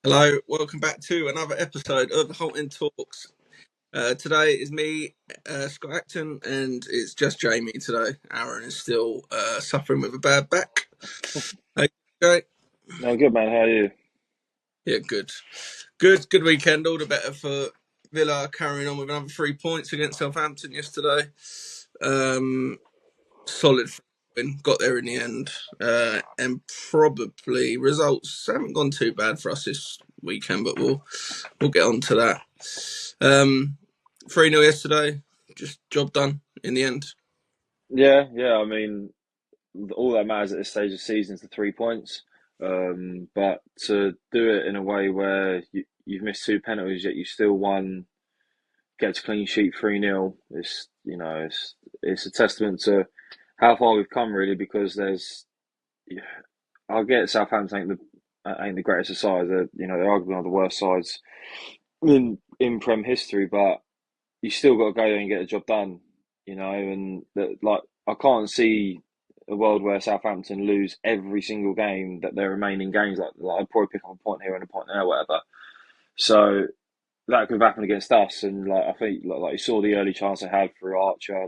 Hello, welcome back to another episode of the Holton Talks. Today is me, Scott Acton, and it's just Jamie today. Aaron is still suffering with a bad back. Okay. No, good man. How are you? Yeah, good weekend. All the better for Villa carrying on with another 3 points against Southampton yesterday. Solid win, got there in the end, and probably results haven't gone too bad for us this weekend, but we'll get on to that. 3-0 yesterday, just job done in the end. Yeah. I mean, all that matters at this stage of the season is the 3 points. But to do it in a way where you've missed two penalties yet you still won, gets a clean sheet 3-0. It's a testament to how far we've come really. Because I get Southampton ain't the greatest of sides. They're arguably one of the worst sides in Prem history, but you still got to go there and get the job done, and I can't see a world where Southampton lose every single game that their remaining games. Like I'd probably pick up a point here and a point there, whatever. So that could happen against us, and I think like you saw the early chance I had for Archer.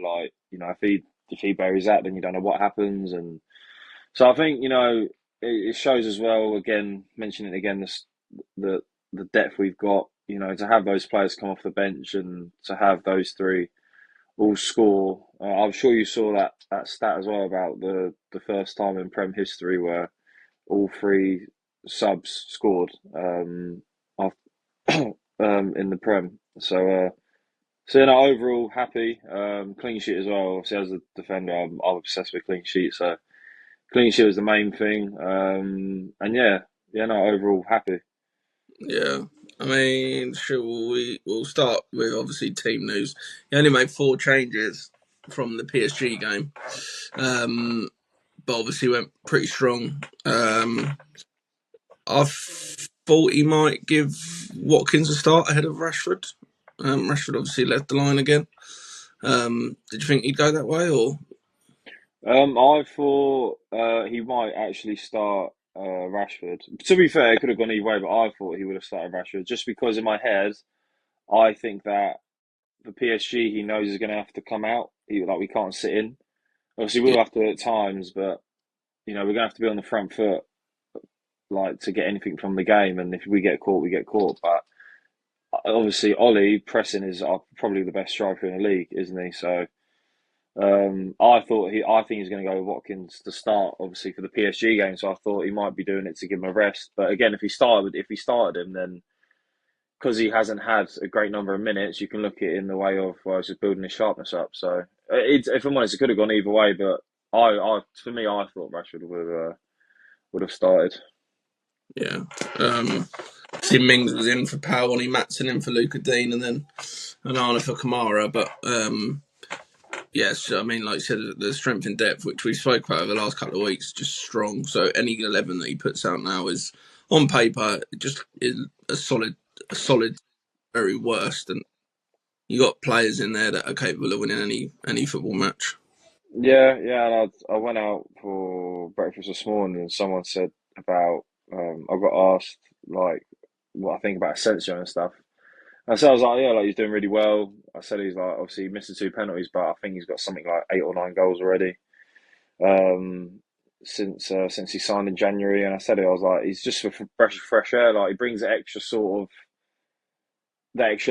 If he buries that, then you don't know what happens, and so I think it shows as well. Again, mentioning it again, the depth we've got. To have those players come off the bench and to have those three all score. I'm sure you saw that stat as well about the first time in Prem history where all three subs scored in the Prem. So overall happy. Clean sheet as well. Obviously, as a defender, I'm obsessed with clean sheet. So clean sheet was the main thing. And overall happy. Yeah, I mean, we'll start with obviously team news. He only made 4 changes from the PSG game, but obviously went pretty strong. I thought he might give Watkins a start ahead of Rashford. Rashford obviously led the line again. Did you think he'd go that way, or? I thought he might actually start Rashford. To be fair, it could have gone either way, but I thought he would have started Rashford just because in my head, I think that the PSG he knows is going to have to come out. We can't sit in. Obviously, Yeah, we'll have to at times, but we're going to have to be on the front foot, to get anything from the game. And if we get caught, we get caught. But obviously, Ollie pressing is probably the best striker in the league, isn't he? So. I think he's going to go with Watkins to start, obviously for the PSG game. So I thought he might be doing it to give him a rest. But again, if he started him, then because he hasn't had a great number of minutes, you can look at it in the way of just building his sharpness up. So if I'm honest, it could have gone either way. But for me, I thought Rashford would have started. yeah. See, Mings was in for Powell, Matson in for Luca Dean, and then Anana for Kamara. But yes, I mean, like you said, the strength and depth, which we spoke about over the last couple of weeks, just strong. So any 11 that he puts out now is, on paper, just is a solid, very worst. And you got players in there that are capable of winning any football match. Yeah. And I went out for breakfast this morning, and someone said about I got asked like what I think about Asensio and stuff. And so I was like, yeah, like he's doing really well. I said he's like obviously he missed the two penalties, but I think he's got something like 8 or 9 goals already um, since he signed in January. And I said it, I was like, he's just for fresh air. Like he brings that extra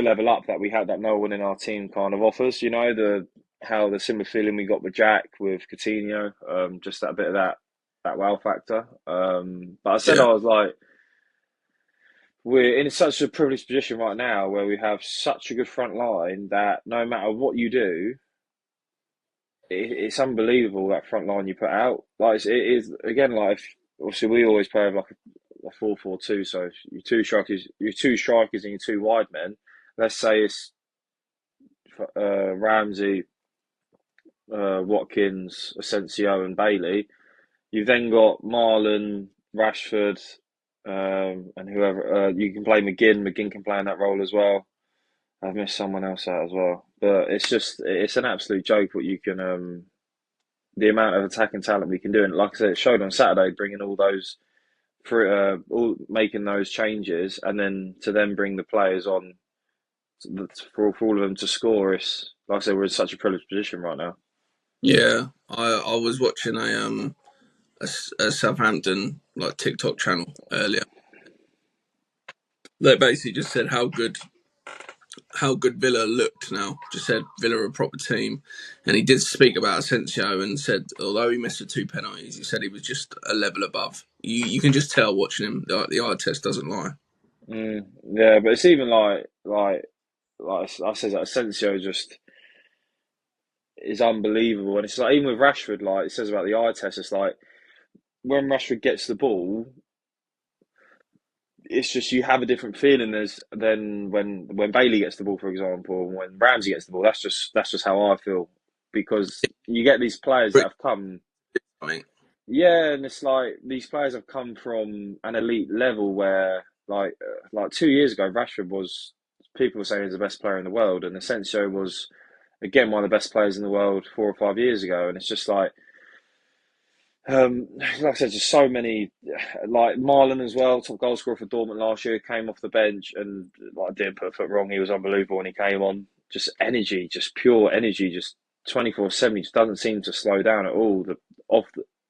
level up that we had that no one in our team kind of offers. The similar feeling we got with Jack with Coutinho, just that bit of that wow factor. But I said Yeah, I was like. We're in such a privileged position right now where we have such a good front line that no matter what you do, it's unbelievable that front line you put out. It is again obviously we always play with like a 4-4-2. So your two strikers and your two wide men. Let's say it's Ramsey, Watkins, Asensio, and Bailey. You've then got Marlon, Rashford, and whoever you can play McGinn. McGinn can play in that role as well. I've missed someone else out as well, but it's an absolute joke what you can the amount of attacking talent we can do. And like I said, it showed on Saturday, bringing all those for all making those changes, and then to then bring the players on for all of them to score. It's like I said, we're in such a privileged position right now. Yeah, I was watching a Southampton like TikTok channel earlier. They basically just said how good Villa looked now. Just said Villa are a proper team. And he did speak about Asensio and said, although he missed the two penalties, he said he was just a level above. You can just tell watching him, the eye test doesn't lie. Yeah, but it's even like I said, that Asensio just is unbelievable, and it's like even with Rashford, like it says about the eye test, it's like when Rashford gets the ball, it's just you have a different feeling than when Bailey gets the ball, for example, when Ramsey gets the ball. That's just how I feel because you get these players that have come, I mean, yeah, and it's like these players have come from an elite level where like 2 years ago, Rashford was people were saying he's the best player in the world, and Asensio was again one of the best players in the world 4 or 5 years ago, and it's just like I said, just so many, like Marlon as well, top goal scorer for Dortmund last year, came off the bench and like didn't put a foot wrong. He was unbelievable when he came on. Just energy, just pure energy, just 24/7. He just doesn't seem to slow down at all.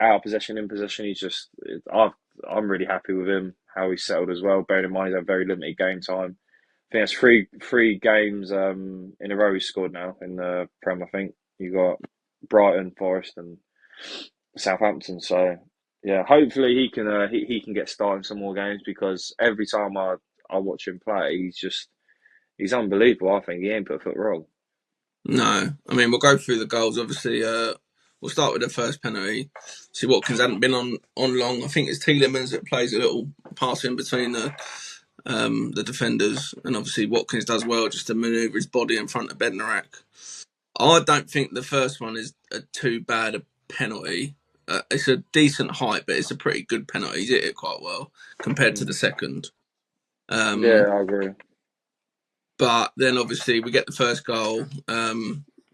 Out of possession, in possession, he's just. I'm really happy with him how he's settled as well. Bearing in mind he's had very limited game time. I think that's three games in a row he's scored now in the Prem. I think you got Brighton, Forest, and Southampton. So yeah, hopefully he can get started some more games because every time I watch him play, he's unbelievable. I think he ain't put a foot wrong. no. I mean, we'll go through the goals. Obviously, we'll start with the first penalty. See, Watkins hadn't been on long. I think it's Tielemans that plays a little pass in between the defenders, and obviously Watkins does well just to manoeuvre his body in front of Bednarak. I don't think the first one is too bad a penalty. It's a decent height, but it's a pretty good penalty. He's hit it quite well compared to the Mm. second. Yeah, Um, I agree. but then obviously we get the first goal.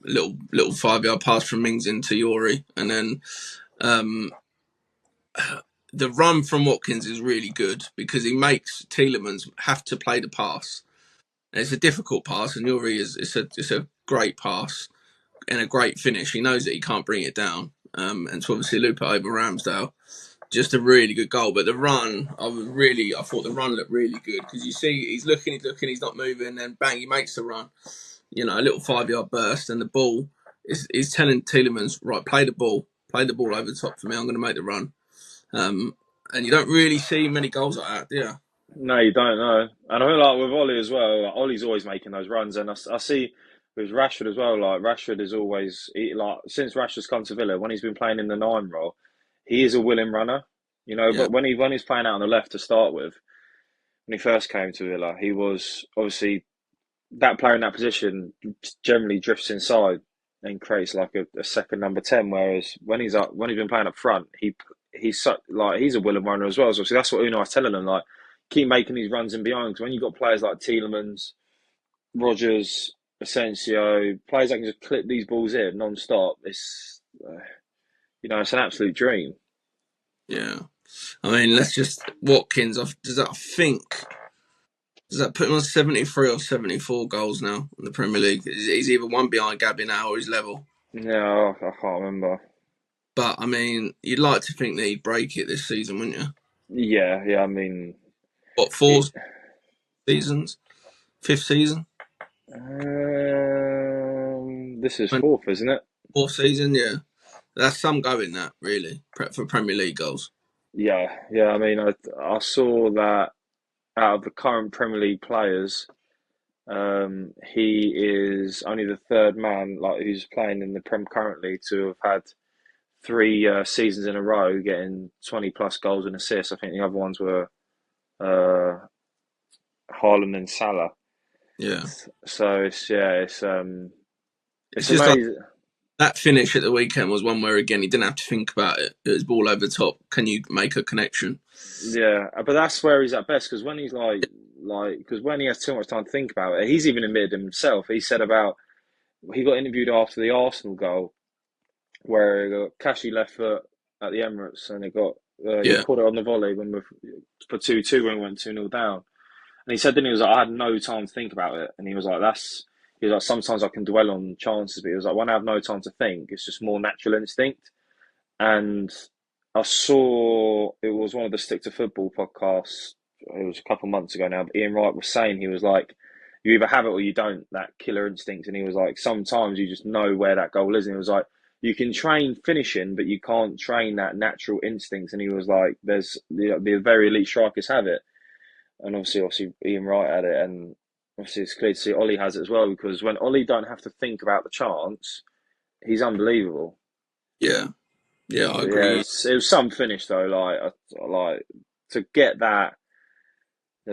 Little 5 yard pass from Mings into Yori, and then um, the run from Watkins is really good because he makes Tielemans have to play the pass. And it's a difficult pass, and Yuri it's a great pass and a great finish. He knows that he can't bring it down, and to obviously loop it over Ramsdale. Just a really good goal. But the run, I thought the run looked really good because you see he's looking, he's not moving, and then bang, he makes the run. You know, a little 5 yard burst, and the ball is telling Tielemans, right, play the ball over the top for me. I'm going to make the run. Um, and you don't really see many goals like that, do you? No, you don't know. And I feel like with Ollie as well, like Ollie's always making those runs. And I see with Rashford as well, like Rashford is always, like, since Rashford's come to Villa, when he's been playing in the nine role, he is a willing runner. You know, Yeah, but when he's playing out on the left to start with, when he first came to Villa, he was obviously that player in that position generally drifts inside and creates like a second number 10. Whereas when he's been playing up front, he's a willing runner as well. So that's what Unai's telling him, like keep making these runs in behind. Because when you've got players like Tielemans, Rogers, Asensio, players that can just clip these balls in non-stop, it's an absolute dream. yeah. I mean, let's just Watkins. Does that put him on 73 or 74 goals now in the Premier League? He's either one behind Gabby now or he's level. No, I can't remember. But I mean, you'd like to think that he'd break it this season, wouldn't you? Yeah, yeah. I mean, What, four it, seasons? Fifth season? this is fourth, isn't it? Fourth season? Yeah. That's some going that, really, for Premier League goals. Yeah, yeah. I mean, I saw that out of the current Premier League players, he is only the third man like who's playing in the Prem currently to have had three seasons in a row getting 20 plus goals and assists. I think the other ones were uh, Haaland and Salah. Yeah. So It's it's just like amazing. that finish at the weekend was one where, again, he didn't have to think about it. It was ball over the top. Can you make a connection? Yeah, but that's where he's at best because when he's because when he has too much time to think about it, he's even admitted himself. He said about he got interviewed after the Arsenal goal, where he got Kashi left foot at the Emirates, and he Yeah, caught it on the volley when we for 2-2 when we went 2-0 down. And he said, then he was like, I had no time to think about it, and he was like, he was like, sometimes I can dwell on chances, but he was like, when I have no time to think, it's just more natural instinct. And I saw it was one of the Stick to Football podcasts. It was a couple of months ago now, but Ian Wright was saying, he was like, you either have it or you don't, that killer instinct. And he was like, sometimes you just know where that goal is. And he was like, you can train finishing, but you can't train that natural instinct. And he was like, there's the very elite strikers have it. And obviously, Ian Wright had it. And obviously, it's clear to see Ollie has it as well, because when Ollie don't have to think about the chance, he's unbelievable. yeah, yeah. I But yeah, agree. it was some finish though. Like to get that,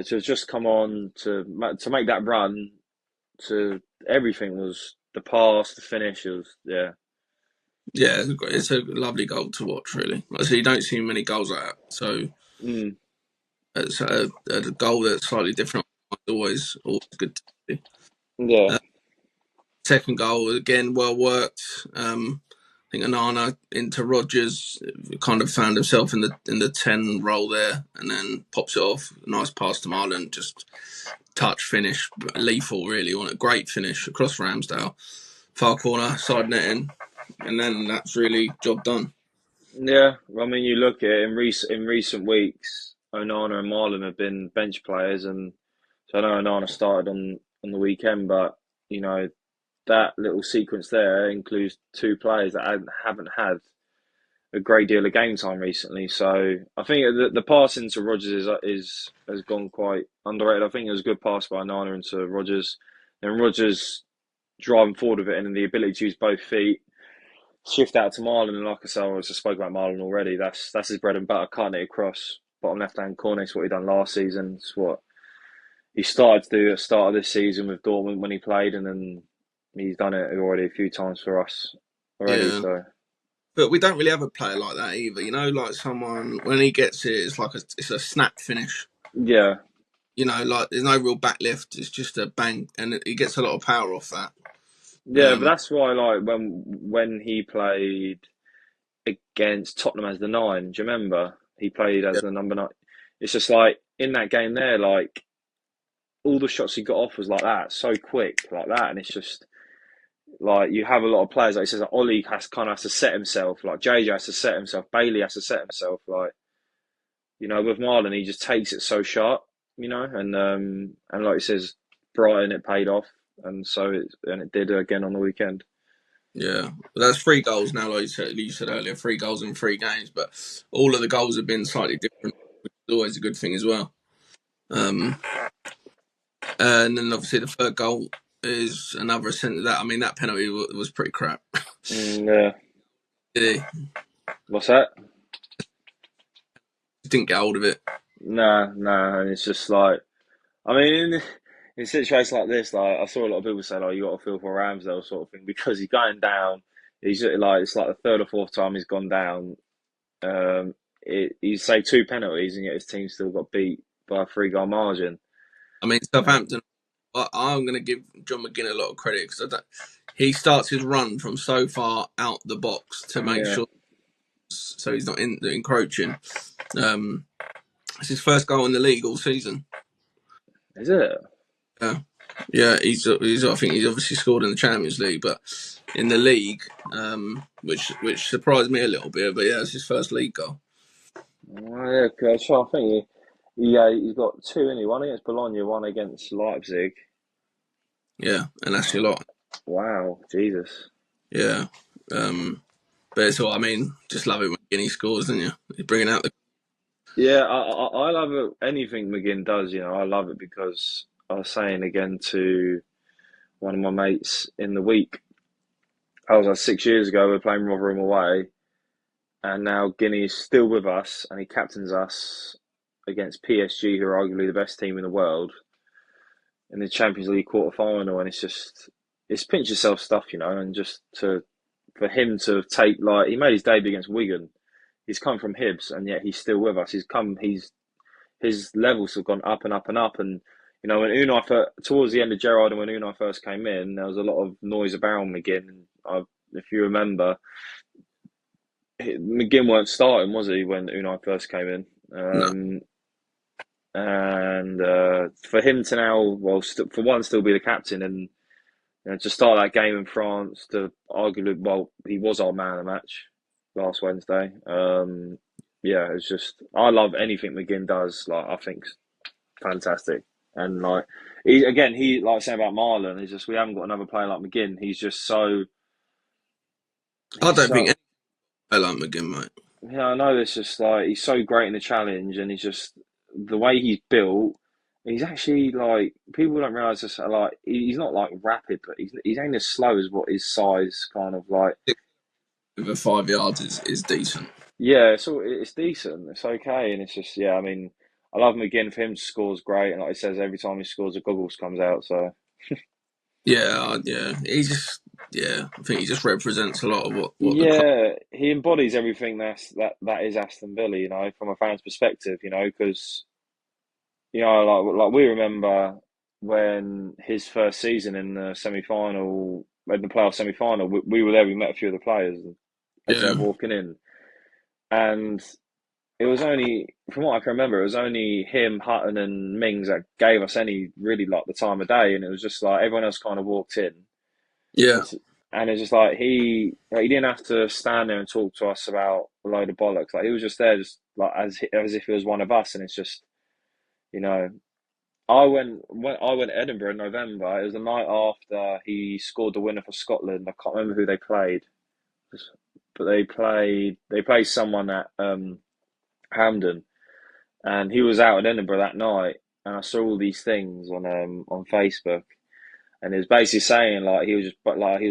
to just come on to make that run, to everything was the pass, the finish. It was yeah, Yeah, it's a lovely goal to watch. Really, like I say, you don't see many goals like that. So mm, it's a goal that's slightly different. Always good to see. yeah, Uh, Second goal again, well worked. I think Anana into Rogers kind of found himself in the 10 role there, and then pops it off. Nice pass to Marlon, just touch finish, lethal really. On a great finish across Ramsdale, far corner, side netting, and then that's really job done. yeah. I mean, you look at it in recent weeks, Onana and Marlon have been bench players, and so I know Onana started on the weekend, but you know that little sequence there includes two players that haven't had a great deal of game time recently. So I think the pass into Rogers is has gone quite underrated. I think it was a good pass by Nana into Rogers, and Rogers driving forward with it, and then the ability to use both feet, shift out to Marlon. And like I said, I just spoke about Marlon already. That's his bread and butter, cutting it across bottom left hand corner. It's what he done last season. It's what he started to do at the start of this season with Dortmund when he played, and then he's done it already a few times for us already. Yeah, So but we don't really have a player like that either. You know, like someone when he gets it, it's a snap finish. yeah, You know, like there's no real backlift. It's just a bang, and he gets a lot of power off that. yeah, but Um, that's why like when he played against Tottenham as the nine, do you remember? He played as yeah, the number nine. It's just like in that game there, like all the shots he got off was like that, so quick, like that, and it's just like you have a lot of players. Like he says, like, Ollie has to set himself. Like JJ has to set himself. Bailey has to set himself. Like with Marlon, he just takes it so sharp. And like he says, Brighton it paid off, and it did again on the weekend. yeah. But that's 3 goals now, like you said earlier, 3 goals in 3 games. But all of the goals have been slightly different, which is always a good thing as well. Um, and then obviously the third goal is another ascent of that. I mean, that penalty was pretty crap. Yeah. Did What's that? he didn't get hold of it. Nah, nah, and it's just like I mean, in situations like this, like I saw a lot of people say, "Oh, you got to feel for Ramsdale," sort of thing, because he's going down. He's like it's like the third or fourth time he's gone down. He's saved two penalties, and yet his team still got beat by a 3 goal margin. I mean, Southampton. I'm going to give John McGinn a lot of credit because he starts his run from so far out the box to make Yeah, sure so he's not encroaching. Um, it's his first goal in the league all season. is it? Yeah, yeah. He's I think he's obviously scored in the Champions League, but in the league, which surprised me a little bit. But yeah, it's his first league goal. Oh, yeah, okay. So I think yeah, he's got two, and he one against Bologna, one against Leipzig. Yeah, and that's a lot. Wow, Jesus. Yeah. But it's all. I mean, just love it when Guinea scores, don't you? He's bringing out the. Yeah, I love it. Anything McGinn does, I love it, because I was saying again to one of my mates in the week, I was like 6 years ago, we were playing Rotherham away, and now Guinea is still with us, and he captains us against PSG, who are arguably the best team in the world, in the Champions League quarter final, and it's pinch yourself stuff, and just for him to take, like, he made his debut against Wigan. He's come from Hibs, and yet he's still with us. His levels have gone up and up and up. And when towards the end of Gerrard and when Unai first came in, there was a lot of noise around McGinn. If you remember, McGinn weren't starting, was he, when Unai first came in? No. And for him to now, well, for one, still be the captain and to start that game in France, to arguably, well, he was our man of the match last Wednesday. Yeah, it's just I love anything McGinn does. Like I think fantastic, and like he like saying about Marlon, it's just we haven't got another player like McGinn. I He's don't think so any player like McGinn, mate. I know it's just like he's so great in the challenge, and he's just the way he's built. He's actually like people don't realize this. Like he's not like rapid, but he's ain't as slow as what his size kind of like. Over 5 yards is decent. Yeah, it's decent. It's okay, and it's just yeah. I mean, I love him again. For him to score is great, and like he says, every time he scores, a goggles comes out. So Yeah, yeah. Yeah. I think he just represents a lot of what the club. yeah, he embodies everything that is Aston Villa. From a fan's perspective. Because like we remember when his first season in the semi final, in the playoff semi final, we were there. We met a few of the players as they're Yeah, walking in, and it was only, from what I can remember, it was only him, Hutton, and Mings that gave us any really like the time of day, and it was just like everyone else kind of walked in, yeah, and it's just like he didn't have to stand there and talk to us about a load of bollocks. Like he was just there, just like as if he was one of us, and it's just you know. I went to Edinburgh in November. It was the night after he scored the winner for Scotland. I can't remember who they played, but they played someone at Hampden, and he was out in Edinburgh that night, and I saw all these things on Facebook, and he was basically saying like he was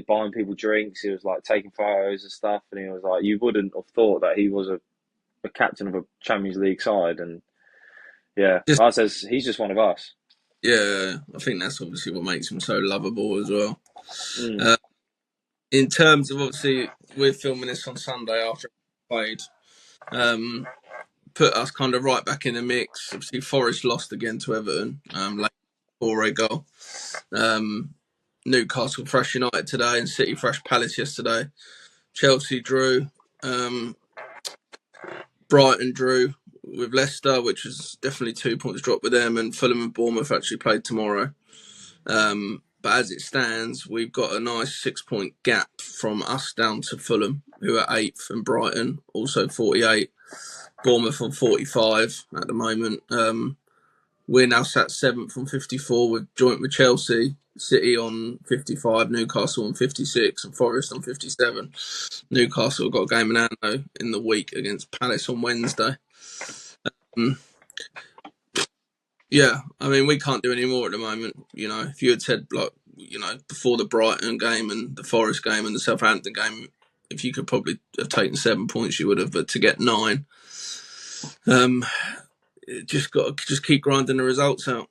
buying people drinks, he was like taking photos and stuff, and he was like you wouldn't have thought that he was a captain of a Champions League side, and yeah, just I says he's just one of us. yeah. I think that's obviously what makes him so lovable as well. Mm. Uh, in terms of obviously, we're filming this on Sunday after we played. Um, put us kind of right back in the mix. Obviously, Forest lost again to Everton. Late 4 goal. Um, Newcastle fresh United today, and City fresh Palace yesterday. Chelsea drew. Um, Brighton drew with Leicester, which was definitely 2 points drop with them, and Fulham and Bournemouth actually played tomorrow. But as it stands, we've got a nice 6 point gap from us down to Fulham, who are eighth, and Brighton also 48. Bournemouth on 45 at the moment. We're now sat seventh on 54 with joint with Chelsea, City on 55, Newcastle on 56, and Forest on 57. Newcastle have got a game in hand though in the week against Palace on Wednesday. Um, yeah, I mean we can't do any more at the moment. If you had said like before the Brighton game and the Forest game and the Southampton game, if you could probably have taken 7 points, you would have. But to get nine, um, just keep grinding the results out.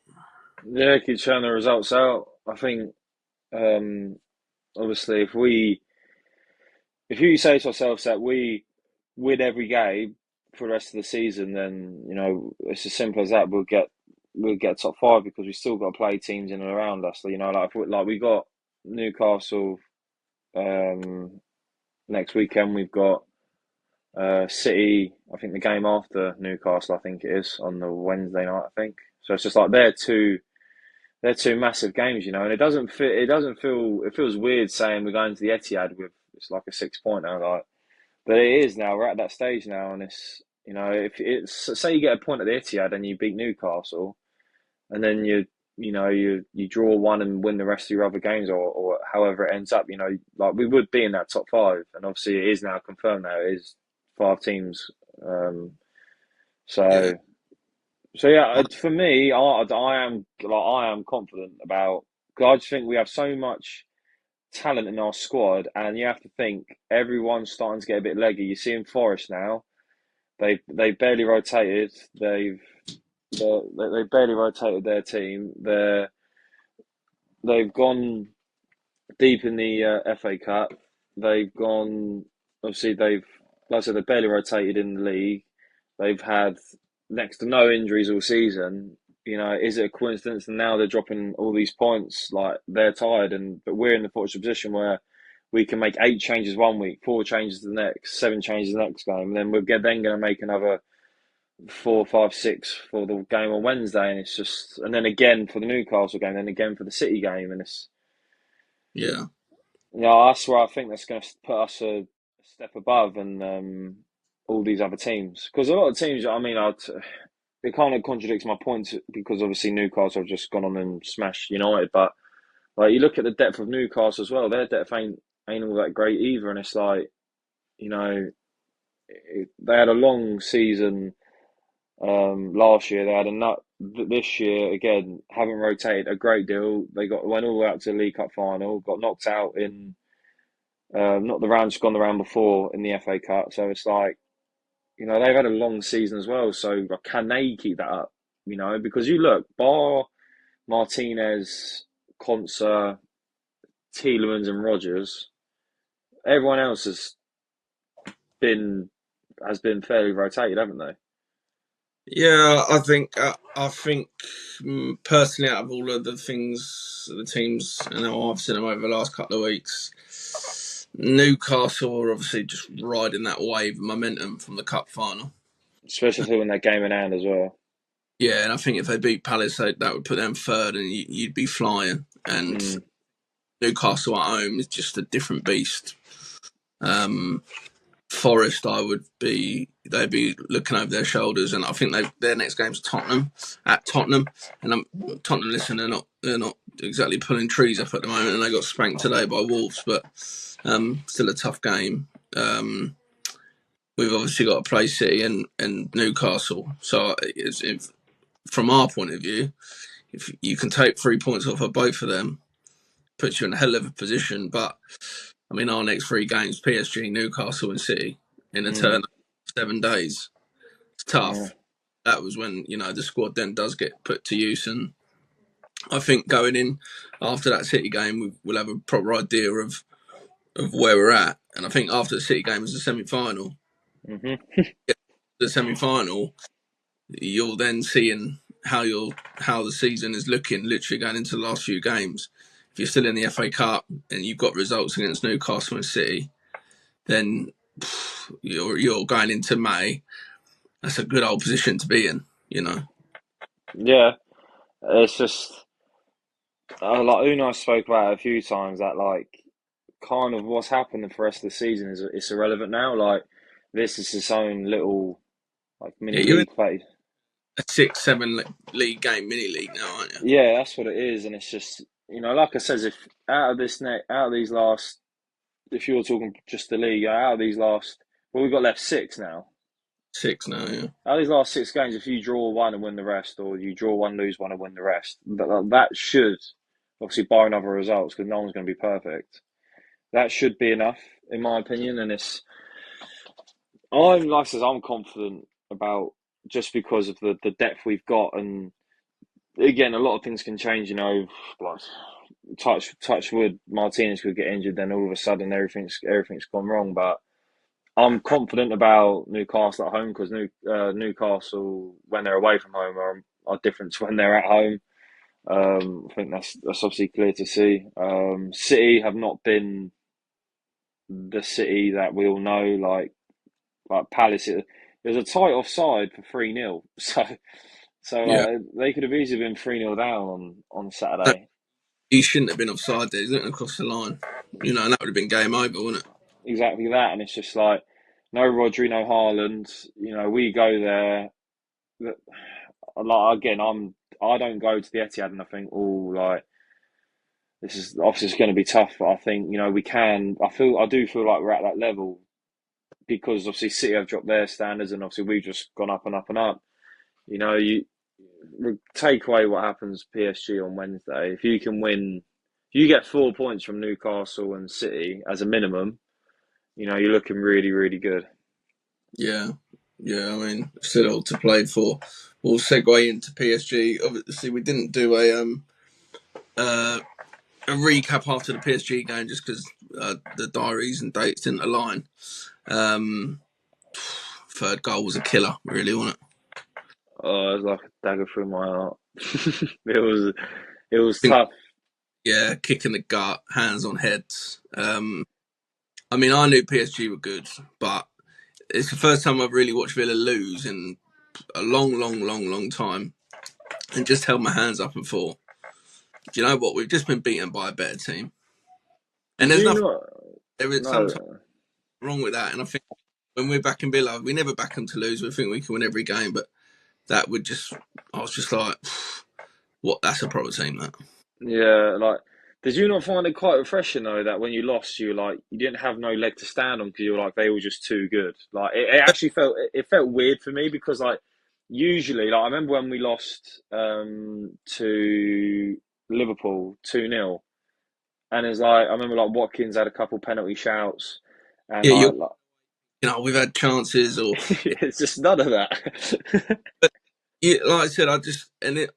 Yeah, keep showing the results out. I think um, obviously if you say to ourselves that we win every game for the rest of the season, then it's as simple as that. We'll get top five because we still got to play teams in and around us. Like like we got Newcastle um, next weekend. We've got City. I think the game after Newcastle, I think it is on the Wednesday night. I think so. It's just like they're two massive games, and it doesn't fit. It doesn't feel. It feels weird saying we're going to the Etihad with it's like a 6 pointer, like. But it is now. We're at that stage now, and it's if it's say you get a point at the Etihad and you beat Newcastle, and then you draw one and win the rest of your other games, or however it ends up, like we would be in that top five, and obviously it is now confirmed that it is five teams. Um, Yeah, so so yeah, for me, I am confident about because I just think we have so much talent in our squad, and you have to think everyone's starting to get a bit leggy. You see in Forest now, they barely rotated. They barely rotated their team. They've gone deep in the FA Cup. They've gone obviously like I said they've barely rotated in the league. They've had next to no injuries all season. Is it a coincidence? And now they're dropping all these points. Like they're tired, but we're in the fortunate position where we can make 8 changes one week, 4 changes the next, 7 changes the next game, and then we're then going to make another 4, 5, 6 for the game on Wednesday, and it's just, and then again for the Newcastle game, then again for the City game, and it's, Yeah, that's where I think that's going to put us a step above and all these other teams, because a lot of teams, I mean, it kind of contradicts my point because obviously Newcastle have just gone on and smashed United, but like you look at the depth of Newcastle as well, their depth ain't all that great either, and it's like, you know, they had a long season last year. They had a nut this year again. Haven't rotated a great deal. They went all the way out to the League Cup final. Got knocked out in not the round, just gone the round before in the FA Cup. So it's like, they've had a long season as well. So like, can they keep that up? Because you look, bar Martinez, Konsa, Tielemans, and Rodgers, everyone else been has been fairly rotated, haven't they? yeah. I think personally, out of all of the teams, I've seen them over the last couple of weeks. Newcastle are obviously just riding that wave of momentum from the cup final. Especially when that game in hand as well. Yeah, and I think if they beat Palace, that would put them third, and you'd be flying. And Newcastle at home is just a different beast. Forest, they'd be looking over their shoulders, and I think their next game's at Tottenham, and Tottenham. Listen, they're not exactly pulling trees up at the moment, and they got spanked today by Wolves, but still a tough game. We've obviously got to play City and Newcastle, so from our point of view, if you can take 3 points off of both of them, puts you in a hell of a position. But I mean, our next 3 games: PSG, Newcastle, and City in a turn of 7 days. It's tough. Yeah. That was when the squad then does get put to use, and I think going in after that City game, we'll have a proper idea of where we're at. And I think after the City game is the semi-final. The semi-final, you're then seeing how the season is looking, literally going into the last few games. If you're still in the FA Cup and you've got results against Newcastle and City, then you're going into May. That's a good old position to be in, Yeah, it's just like Unai spoke about it a few times that like kind of what's happening for the rest of the season is it's irrelevant now. Like this is its own little like mini You're in league phase. a 6-7 league game, mini league now, aren't you? Yeah, that's what it is, and it's just like I says, if out of these last, if you're talking just the league, out of these last, well, we've got left 6 now. 6 now, yeah. Out of these last 6 games, if you draw one and win the rest, or you draw one, lose one, and win the rest, that should, obviously barring other results, because no one's going to be perfect, that should be enough, in my opinion. And I'm confident about just because of the depth we've got, and again, a lot of things can change. Like touch wood, Martinez could get injured, then all of a sudden everything's gone wrong. But I'm confident about Newcastle at home because Newcastle, when they're away from home, are different to when they're at home. I think that's obviously clear to see. City have not been the City that we all know, like Palace. It was a tight offside for 3-0, Yeah. they could have easily been 3-0 down on No, Saturday. he shouldn't have been offside there. He's looking across the line. And that would have been game over, wouldn't it? Exactly that, and it's just like no Rodri, no Haaland. We go there. Like again, I don't go to the Etihad and I think, oh, like this is obviously going to be tough. But I think we can. I do feel like we're at that level because obviously City have dropped their standards and obviously we've just gone up and up and up. You take away what happens PSG on Wednesday. If you can win, if you get 4 points from Newcastle and City as a minimum, you're looking really, really good. Yeah. Yeah, I mean, still all to play for. We'll segue into PSG. Obviously, we didn't do a recap after the PSG game just because the diaries and dates didn't align. Third goal was a killer, really, wasn't it? Oh, it was like a dagger through my heart. It was tough. Yeah, kick in the gut, hands on heads. I mean, I knew PSG were good, but it's the first time I've really watched Villa lose in a long, long, long, long time, and just held my hands up and thought, do you know what? We've just been beaten by a better team, and Did there's you nothing. not? There is sometimes No. wrong with that, and I think when we're back in Villa, we never back them to lose. We think we can win every game, but that would just, I was just like, what? That's a proper team, that. Yeah, like, did you not find it quite refreshing though that when you lost, you like you didn't have no leg to stand on because you were like they were just too good. Like it actually it felt weird for me because like usually like I remember when we lost to Liverpool 2-0, and it's like I remember like Watkins had a couple penalty shouts, and Yeah, like we've had chances, or it's just none of that. yeah, like I said, I just and it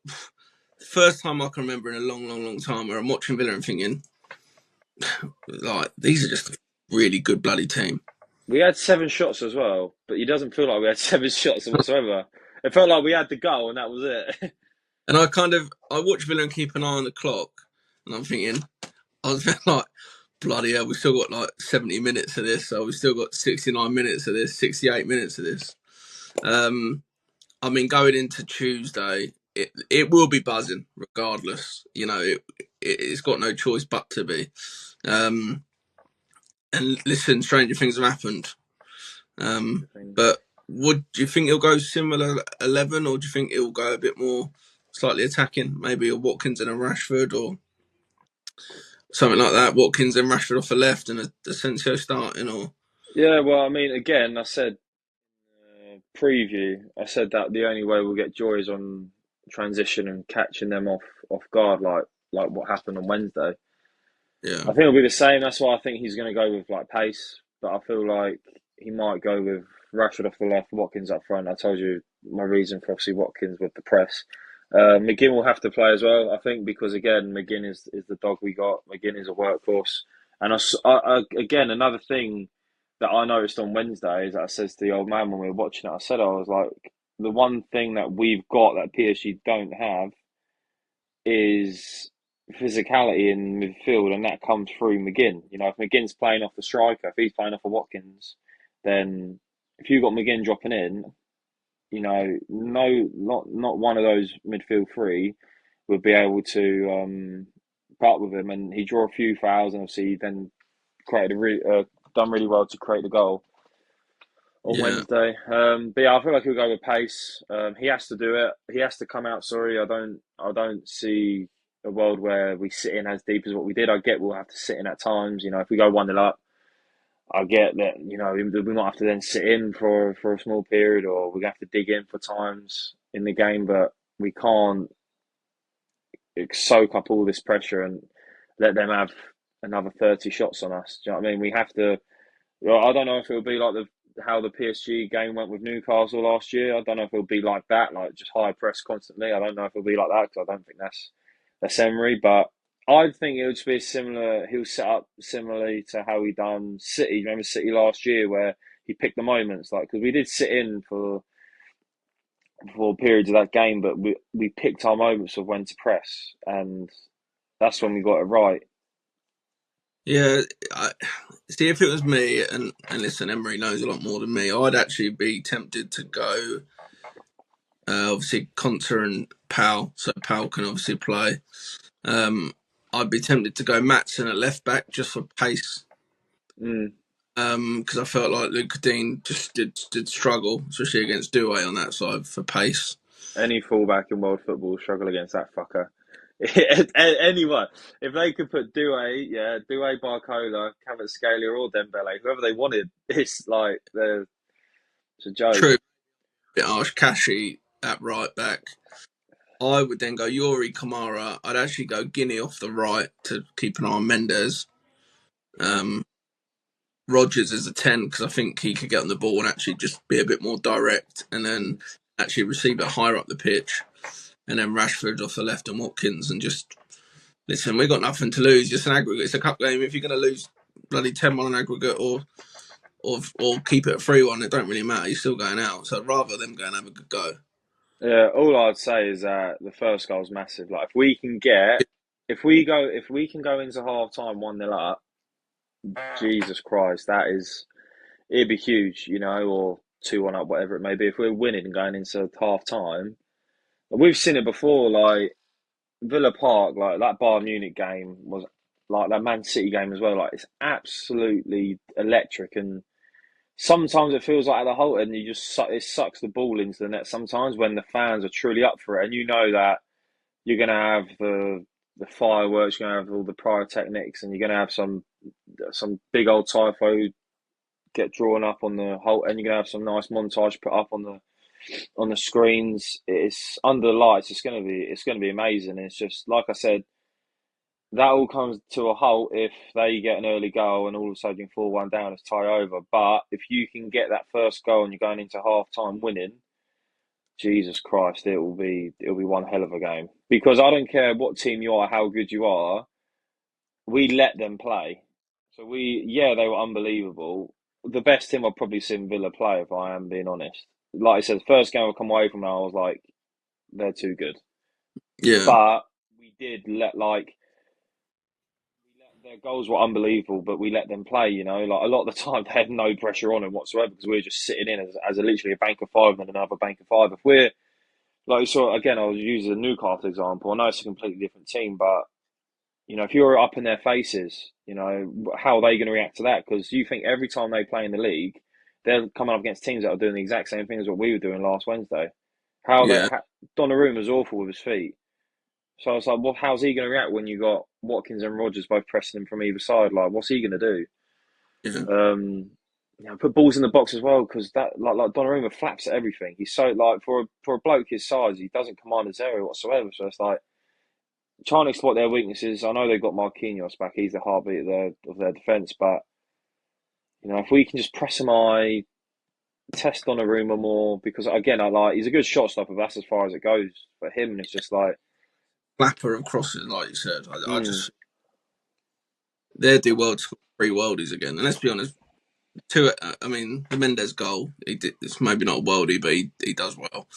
first time I can remember in a long, long, long time where I'm watching Villa and thinking, like, these are just a really good bloody team. We had 7 shots as well, but it doesn't feel like we had 7 shots whatsoever. It felt like we had the goal and that was it. And I watch Villa and keep an eye on the clock, and I'm thinking, I was like, bloody hell, we still got like 70 minutes of this, so we still got 69 minutes of this, 68 minutes of this. I mean, going into Tuesday, it will be buzzing regardless. It's got no choice but to be. Um, and listen, stranger things have happened. But would do you think it'll go similar 11, or do you think it'll go a bit more slightly attacking? Maybe a Watkins and a Rashford, or something like that. Watkins and Rashford off the left, and a Asensio starting, or Yeah, well, I mean, again, I said preview. I said that the only way we'll get joy is on transition and catching them off guard, like what happened on Wednesday. yeah, I think it'll be the same. That's why I think he's going to go with like pace, but I feel like he might go with Rashford off the left, Watkins up front. I told you my reason for obviously Watkins with the press. McGinn will have to play as well, I think, because again, McGinn is the dog we got. McGinn is a workhorse, and again another thing that I noticed on Wednesday is that I says to the old man when we were watching it, I said I was like the one thing that we've got that PSG don't have is physicality in midfield, and that comes through McGinn. You know, if McGinn's playing off the striker, if he's playing off of Watkins, then if you've got McGinn dropping in, you know, no, not one of those midfield three would be able to put up with him, and he drew a few fouls, and obviously then done really well to create the goal on yeah, Wednesday. But yeah, I feel like he'll go with pace. He has to do it. He has to come out. Sorry, I don't see a world where we sit in as deep as what we did. I get we'll have to sit in at times. You know, if we go 1-0 up, I get that. You know, we might have to then sit in for a small period, or we have to dig in for times in the game. But we can't soak up all this pressure and let them have another 30 shots on us. Do you know what I mean? We have to. Well, I don't know if it'll be like how the PSG game went with Newcastle last year. I don't know if it'll be like that, like just high press constantly. I don't know if it'll be like that because I don't think that's Emery. But I think it would be similar. He'll set up similarly to how he done City. Remember City last year where he picked the moments, like because we did sit in for periods of that game, but we picked our moments of when to press, and that's when we got it right. yeah. I, See, if it was me, and listen, Emery knows a lot more than me, I'd actually be tempted to go. Obviously, Conter and Powell, so Powell can obviously play. Um, I'd be tempted to go Matson at left back just for pace. Mm. Because I felt like Luke Dean just did struggle, especially against Douay on that side for pace. Any fullback in world football will struggle against that fucker. Anyone, if they could put Douay, Barcola, Kvaratskhelia, or Dembele, whoever they wanted, it's a joke. True, bit harsh. Kashi at right back. I would then go Yuri Kamara. I'd actually go Guinea off the right to keep an eye on Mendes. Mm. Um, Rogers as a 10 because I think he could get on the ball and actually just be a bit more direct and then actually receive it higher up the pitch. And then Rashford off the left and Watkins and just listen, we've got nothing to lose. Just an aggregate. It's a cup game. If you're going to lose bloody 10 on an aggregate or keep it a 3-1, it don't really matter. You're still going out. So I'd rather them go and have a good go. Yeah, all I'd say is that the first goal's massive. Like if we can go into half time 1-0 up, Jesus Christ, it'd be huge, or 2-1 up, whatever it may be. If we're winning and going into half time, we've seen it before. Like Villa Park, like that Bayern Munich game was like that Man City game as well. Like it's absolutely electric, and sometimes it feels like at the whole end it sucks the ball into the net. Sometimes when the fans are truly up for it, and you know that you're gonna have the fireworks, you're gonna have all the pyrotechnics, and you're gonna have some big old typho get drawn up on the whole, and you're gonna have some nice montage put up on the screens. It's under the lights. It's gonna be amazing. It's just like I said, that all comes to a halt if they get an early goal and all of a sudden you 4-1 down, it's tie over. But if you can get that first goal and you're going into half time winning, Jesus Christ, it'll be one hell of a game. Because I don't care what team you are, how good you are, we let them play. So they were unbelievable. The best team I've probably seen Villa play, if I am being honest. Like I said, first game I come away from now, I was like, they're too good. Yeah, But we did their goals were unbelievable, but we let them play. Like a lot of the time they had no pressure on them whatsoever because we were just sitting in as literally a bank of five and another bank of five. If we're like you saw again, I was using the Newcastle example. I know it's a completely different team, but if you're up in their faces, how are they going to react to that? Because you think every time they play in the league, they're coming up against teams that are doing the exact same thing as what we were doing last Wednesday. yeah, Donnarumma's awful with his feet. So I was like, well, how's he going to react when you got Watkins and Rogers both pressing him from either side? Like, what's he going to do? yeah. Put balls in the box as well because that like Donnarumma flaps at everything. He's so like for a bloke his size, he doesn't command his area whatsoever. So it's like trying to exploit their weaknesses. I know they've got Marquinhos back; he's the heartbeat of their defense. But if we can just press him high, test Donnarumma more because again, he's a good shot stopper. But that's as far as it goes for him. It's just like, Clapper of crosses, like you said. I mm, just they do well to score three worldies again. And let's be honest, two. I mean, the Mendes goal, it's maybe not a worldie, but he does well.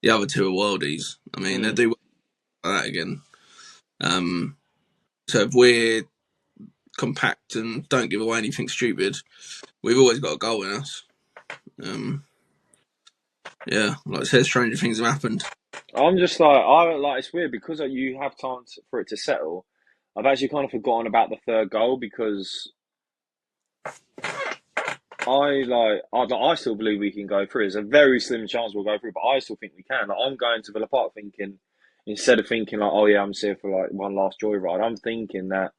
The other two are worldies. I mean, they mm. do well like that again. Um, so if we're compact and don't give away anything stupid, we've always got a goal in us. Um, yeah, like I said, stranger things have happened. I'm just like it's weird because you have time for it to settle. I've actually kind of forgotten about the third goal because I still believe we can go through. There's a very slim chance we'll go through, but I still think we can. Like, I'm going to Villa Park thinking instead of thinking like, oh yeah, I'm here for like one last joyride. I'm thinking that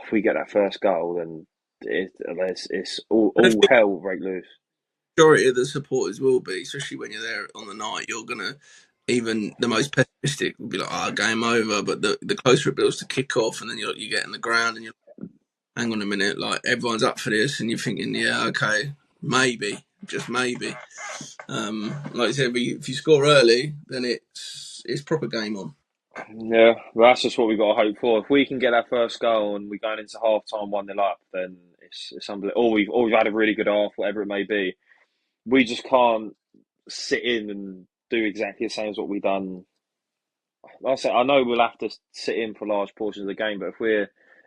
if we get that first goal, then it's all hell break loose. Majority of the supporters will be, especially when you're there on the night. You're gonna even the most pessimistic will be like, "Ah, oh, game over." But the closer it builds to kick off, and then you get in the ground, and you're hang on a minute, like everyone's up for this, and you're thinking, yeah, okay, maybe, just maybe. Like I said, if you score early, then it's proper game on. Yeah, well, that's just what we got to hope for. If we can get our first goal and we're going into half time 1-0 up, then it's unbelievable. Or we've had a really good half, whatever it may be. We just can't sit in and do exactly the same as what we've done. Like I said, I know we'll have to sit in for large portions of the game, but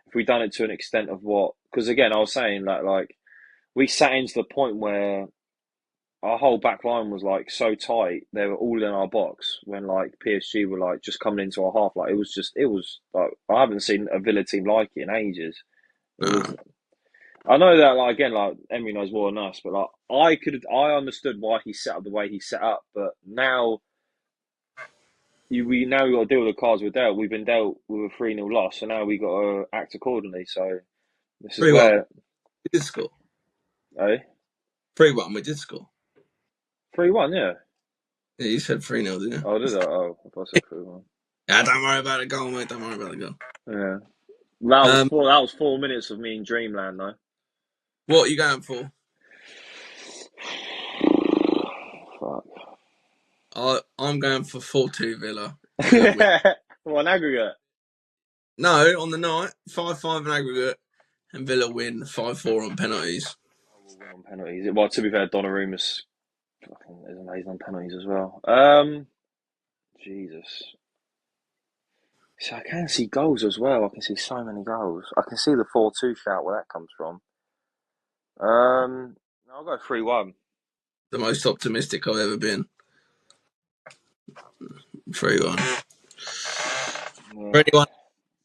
if we done it to an extent of what, because again, I was saying that like we sat into the point where our whole back line was like so tight, they were all in our box when like PSG were like just coming into our half. Like it was like I haven't seen a Villa team like it in ages. It was. Uh, I know that like again, like Emery knows more than us, but like I understood why he set up the way he set up, but now we got to deal with the cards we're dealt. We've been dealt with a 3-0 loss, so now we got to act accordingly. So this is 3-1, where, we did score. eh, 3-1, we did score. 3-1, yeah. Yeah, you said 3-0, didn't Oh, did I? Oh, I thought I said 3-1. you? Yeah, don't worry about the goal, mate. Don't worry about the goal. Yeah, that was Um, four. That was 4 minutes of me in dreamland, though. what are you going for? Fuck. I'm going for 4-2 Villa. Win. Well, an aggregate. No, on the night, 5-5 in aggregate, and Villa win 5-4 on penalties. I will win on penalties. Well, to be fair, Donnarumma's fucking is amazing on penalties as well. Jesus. So I can see goals as well. I can see so many goals. I can see the 4-2 shout where that comes from. I'll go 3-1. The most optimistic I've ever been. 3-1. For Yeah. anyone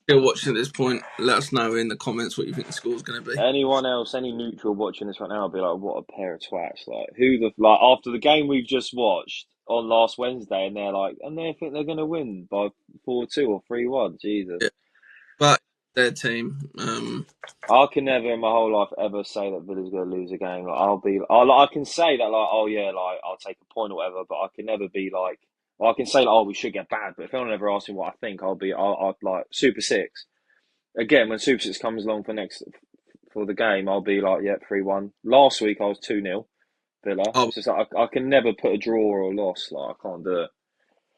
still watching at this point, let us know in the comments what you think the score's going to be. Anyone else, any neutral watching this right now, will be like, "What a pair of twats!" Like, who the like after the game we've just watched on last Wednesday, and they're like, and they think they're going to win by 4-2 or 3-1. Jesus, Yeah. But their team, I can never in my whole life ever say that Villa's going to lose a game. Like, I can say that like, oh yeah, like I'll take a point or whatever, but I can never be like, well, I can say like, oh, we should get bad, but if anyone ever asks me what I think, I'll like Super Six again when Super Six comes along for the game, I'll be like, yep, 3-1. Last week I was 2-0 Villa. oh, It's just like I can never put a draw or a loss. Like I can't do it.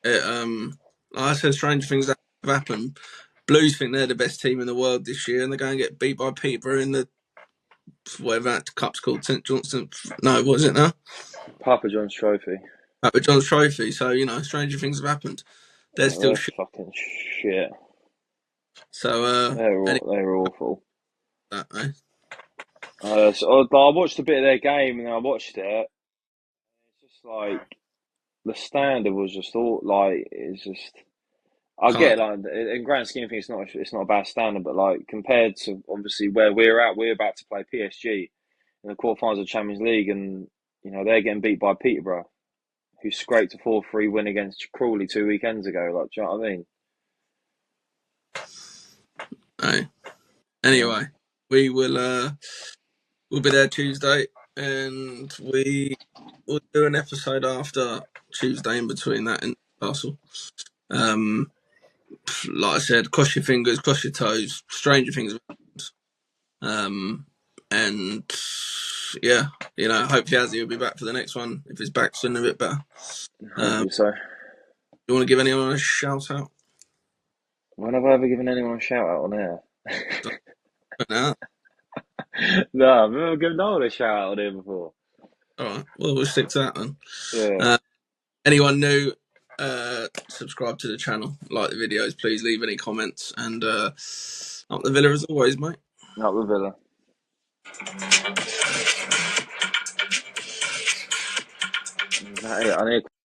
it, like I said, strange things have happened. Blues think they're the best team in the world this year, and they're going to get beat by Peterborough in the whatever that cup's called, St Johnson. No, what is it now? Papa John's Trophy. Papa John's Trophy. So stranger things have happened. They're still They're shit. fucking shit. So They're awful. that, eh? But I watched a bit of their game and I watched it. It's just like the standard was just all like it's just. I get Can't. it, like in grand scheme of things, it's not a bad standard, but like compared to obviously where we're at, we're about to play PSG in the quarterfinals of Champions League, and they're getting beat by Peterborough, who scraped a 4-3 win against Crawley 2 weekends ago. Like, do you know what I mean? Eh. Yeah. Anyway, we will. We'll be there Tuesday, and we will do an episode after Tuesday in between that and Newcastle. Um, like I said, cross your fingers, cross your toes. Stranger things have happened. And yeah, hopefully Azzy will be back for the next one if he's back soon a bit better. Hopefully so. You want to give anyone a shout out? When have I ever given anyone a shout out on air? No. No, I've never given no one a shout out on here before. All right. Well, we'll stick to that then. Yeah. Anyone new, subscribe to the channel, like the videos, please leave any comments, and up the Villa as always, mate. Not with Villa. Is that it? I need